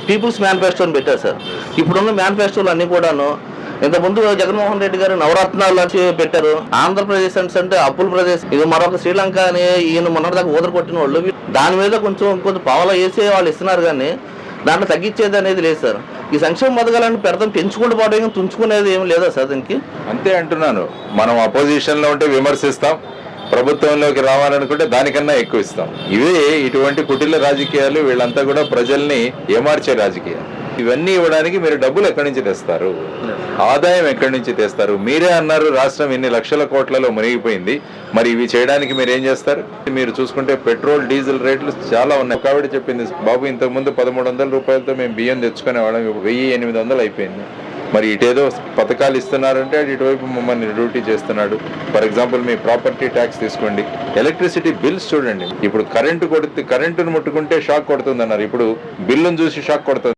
Peoples మేనిఫెస్టోని పెట్టారు sir. ఇప్పుడున్న మేనిఫెస్టోలు అన్నీ కూడాను ఇంతకుముందు జగన్మోహన్ రెడ్డి గారు నవరత్నాలు పెట్టారు. ఆంధ్రప్రదేశ్ అంటే అప్పుల ప్రదేశ్, ఇది మరొక శ్రీలంక అని ఈయన మొన్నటిదాకా ఊదర కొట్టిన వాళ్ళు. దాని మీద కొంచెం పావులా వేసే వాళ్ళు ఇస్తున్నారు, కానీ దాంట్లో తగ్గించేది అనేది లేదు సార్. ఈ సంక్షేమ పథకాలను పెడతాం పెంచుకుంటూ పోవడం, తుంచుకునేది ఏమి లేదా సార్ దీనికి? అంతే అంటున్నాను. మనం అపోజిషన్ లో ఉంటే విమర్శిస్తాం, ప్రభుత్వంలోకి రావాలనుకుంటే దానికన్నా ఎక్కువ ఇస్తాం. ఇవే ఇటువంటి కుటిల రాజకీయాలు, వీళ్ళంతా కూడా ప్రజల్ని ఏమార్చే రాజకీయాలు. ఇవన్నీ ఇవ్వడానికి మీరు డబ్బులు ఎక్కడి నుంచి తెస్తారు? ఆదాయం ఎక్కడి నుంచి తెస్తారు? మీరే అన్నారు రాష్ట్రం ఇన్ని లక్షల కోట్లలో మునిగిపోయింది, మరి ఇవి చేయడానికి మీరు ఏం చేస్తారు? మీరు చూసుకుంటే పెట్రోల్ డీజిల్ రేట్లు చాలా ఉన్నాయి. ఒక ఆవిడ చెప్పింది, బాబు ఇంతకుముందు 1300 రూపాయలతో మేము బియ్యం తెచ్చుకునే వాళ్ళం, 1800 అయిపోయింది. మరి ఇటేదో పథకాలు ఇస్తున్నారంటే అది ఇటువైపు మమ్మల్ని డ్యూటీ చేస్తున్నాడు. For example me property tax తీసుకోండి, ఎలక్ట్రిసిటీ బిల్స్ చూడండి. ఇప్పుడు కరెంటును ముట్టుకుంటే షాక్ కొడుతుంది అన్నారు, ఇప్పుడు బిల్లును చూసి షాక్ కొడుతుంది.